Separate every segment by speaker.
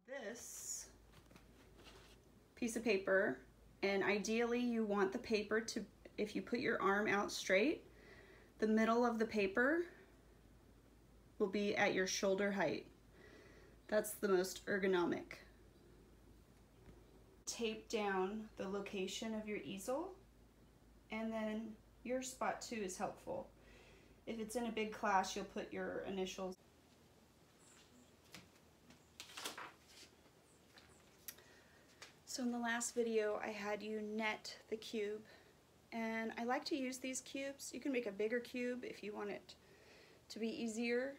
Speaker 1: This piece of paper, and ideally you want the paper to, if you put your arm out straight, the middle of the paper will be at your shoulder height. That's the most ergonomic. Tape down the location of your easel, and then your spot too is helpful. If it's in a big class, you'll put your initials. So in the last video, I had you net the cube, and I like to use these cubes. You can make a bigger cube if you want it to be easier.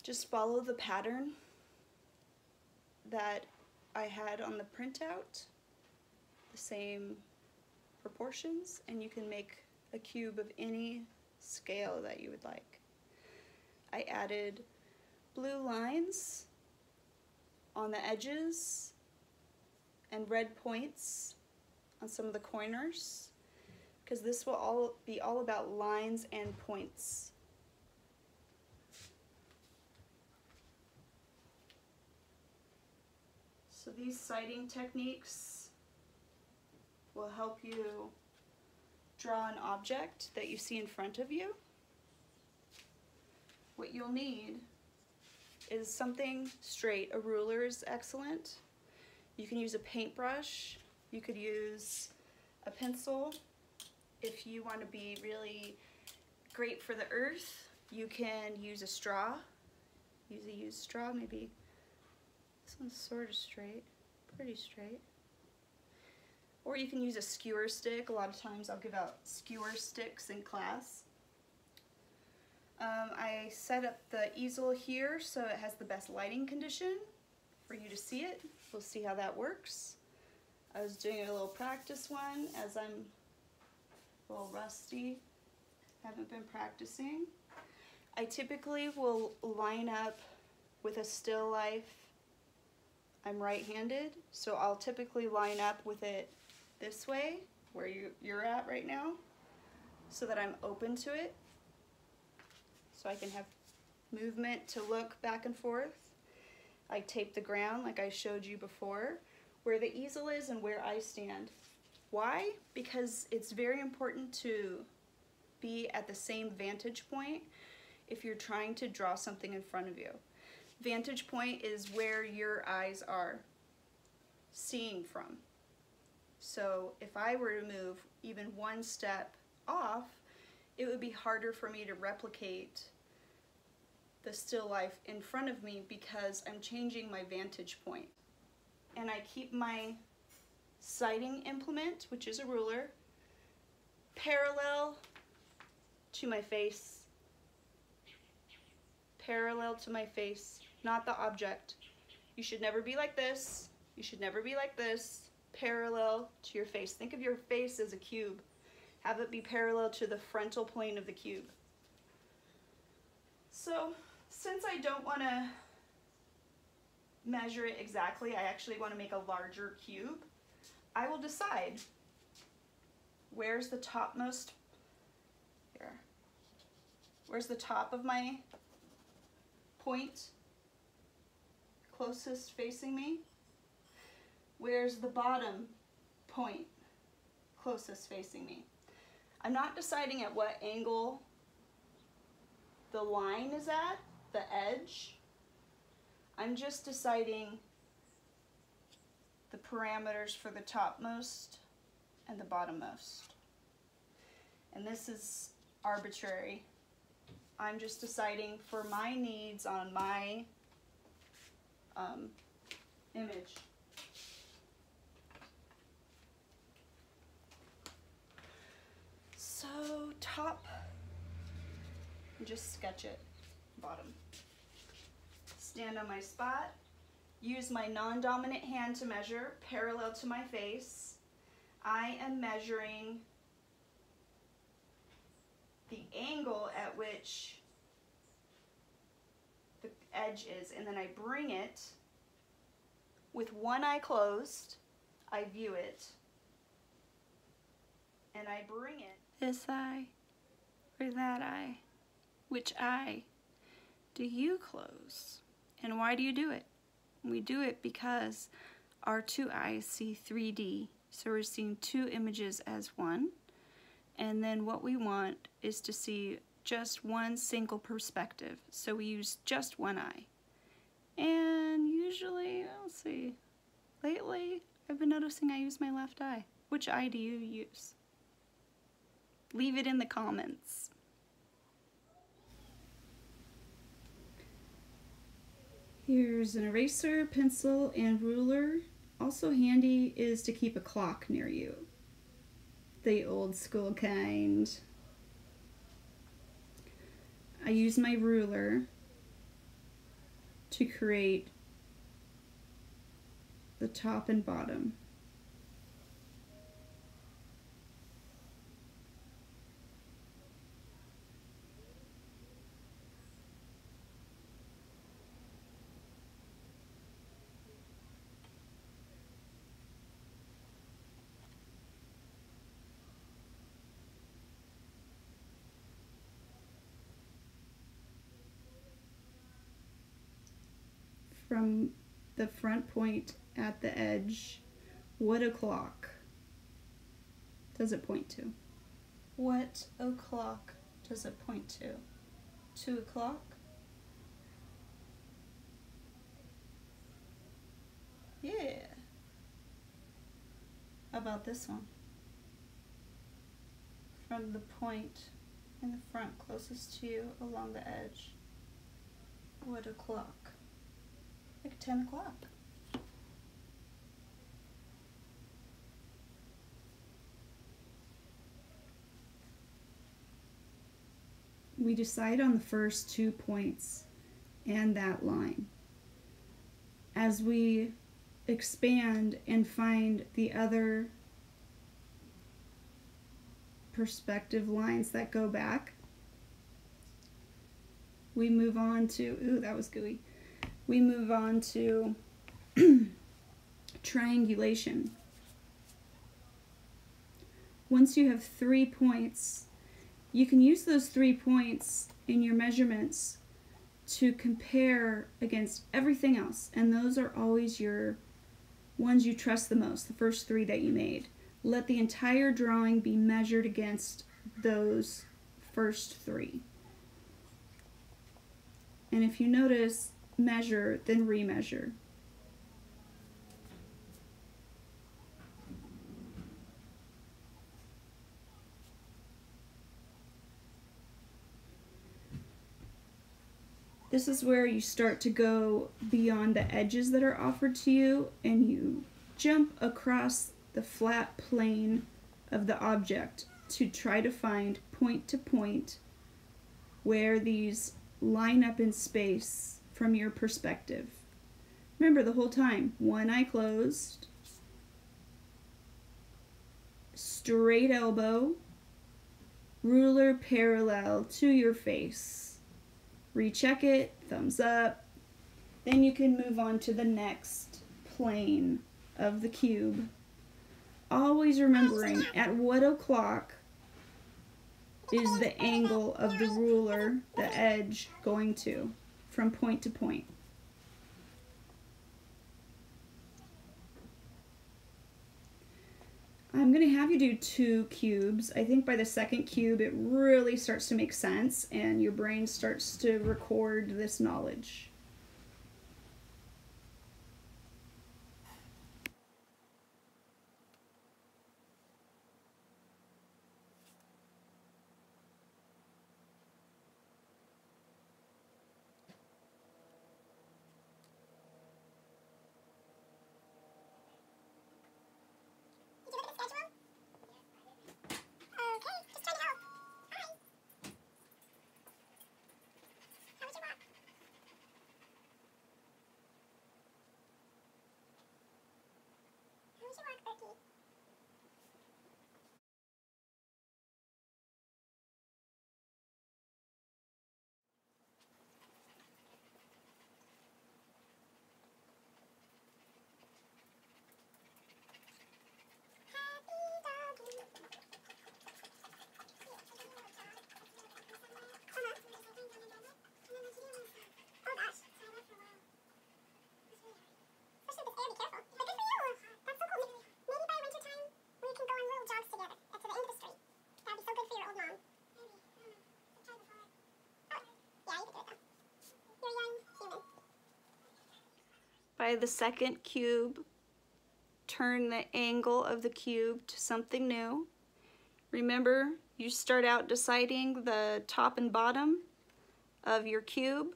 Speaker 1: Just follow the pattern that I had on the printout, the same proportions, and you can make a cube of any scale that you would like. I added blue lines on the edges and red points on some of the corners, because this will be all about lines and points. So these sighting techniques will help you draw an object that you see in front of you. What you'll need is something straight. A ruler is excellent. You can use a paintbrush. You could use a pencil. If you want to be really great for the earth, you can use a straw. Use a used straw, maybe. This one's sort of straight, pretty straight. Or you can use a skewer stick. A lot of times I'll give out skewer sticks in class. I set up the easel here so it has the best lighting condition for you to see it. We'll see how that works. I was doing a little practice one as I'm a little rusty, haven't been practicing. I typically will line up with a still life. I'm right-handed, so I'll typically line up with it this way, where you're at right now, so that I'm open to it, so I can have movement to look back and forth. I tape the ground like I showed you before, where the easel is and where I stand. Why? Because it's very important to be at the same vantage point if you're trying to draw something in front of you. Vantage point is where your eyes are seeing from. So if I were to move even one step off, it would be harder for me to replicate the still life in front of me because I'm changing my vantage point. And I keep my sighting implement, which is a ruler, parallel to my face. Parallel to my face, not the object. You should never be like this. You should never be like this. Parallel to your face. Think of your face as a cube. Have it be parallel to the frontal plane of the cube. So, since I don't want to measure it exactly, I actually want to make a larger cube, I will decide where's the topmost, here, where's the top of my point closest facing me? Where's the bottom point closest facing me? I'm not deciding at what angle the line is at, the edge. I'm just deciding the parameters for the topmost and the bottommost. And this is arbitrary. I'm just deciding for my needs on my image. So top, just sketch it, bottom. Stand on my spot, use my non-dominant hand to measure parallel to my face. I am measuring the angle at which the edge is, and then I bring it with one eye closed. I view it and I bring it. This eye or that eye? Which eye do you close? And why do you do it? We do it because our two eyes see 3D, so we're seeing two images as one. And then what we want is to see just one single perspective, so we use just one eye. And usually, let's see, lately I've been noticing I use my left eye. Which eye do you use? Leave it in the comments. Here's an eraser, pencil, and ruler. Also handy is to keep a clock near you. The old school kind. I use my ruler to create the top and bottom. From the front point at the edge, what o'clock does it point to? What o'clock does it point to? 2 o'clock? Yeah. How about this one? From the point in the front closest to you along the edge. What o'clock? Like 10 o'clock. We decide on the first 2 points and that line. As we expand and find the other perspective lines that go back, we move on to, ooh, that was gooey. We move on to triangulation. Once you have 3 points, you can use those 3 points in your measurements to compare against everything else. And those are always your ones you trust the most, the first 3 that you made. Let the entire drawing be measured against those first 3. And if you notice, measure, then remeasure. This is where you start to go beyond the edges that are offered to you, and you jump across the flat plane of the object to try to find point to point where these line up in space from your perspective. Remember the whole time, one eye closed, straight elbow, ruler parallel to your face. Recheck it, thumbs up. Then you can move on to the next plane of the cube. Always remembering at what o'clock is the angle of the ruler, the edge, going to, from point to point. I'm going to have you do 2 cubes. I think by the second cube it really starts to make sense and your brain starts to record this knowledge. Try the second cube. Turn the angle of the cube to something new. Remember, you start out deciding the top and bottom of your cube,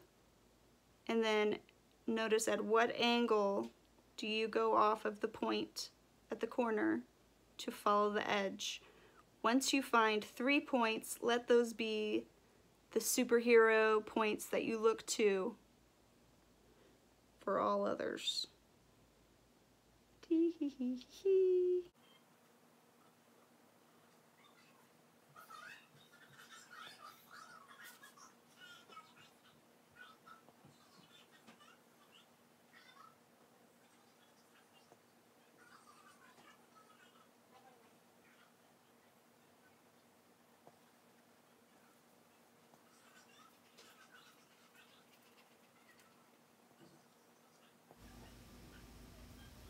Speaker 1: and then notice at what angle do you go off of the point at the corner to follow the edge. Once you find 3 points, let those be the superhero points that you look to for all others. Tee hee hee hee.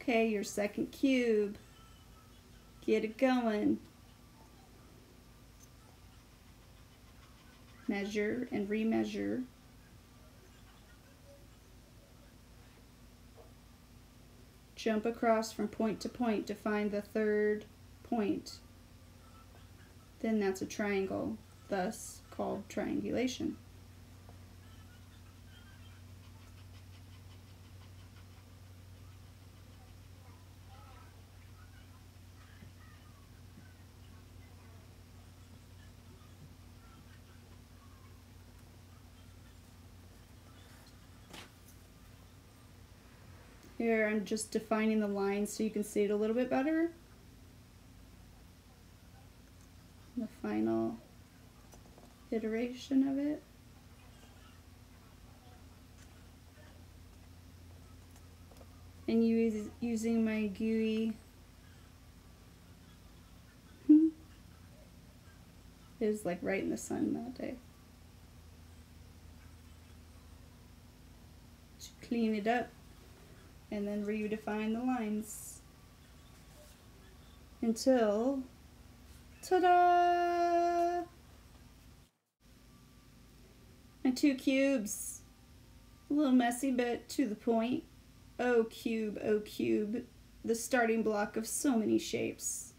Speaker 1: Okay, your second cube. Get it going. Measure and remeasure. Jump across from point to point to find the third point. Then that's a triangle, thus called triangulation. Here I'm just defining the lines so you can see it a little bit better. The final iteration of it. And using my GUI it was like right in the sun that day. Just clean it up and then redefine the lines until, ta-da! My 2 cubes. A little messy, but to the point. Oh cube, the starting block of so many shapes.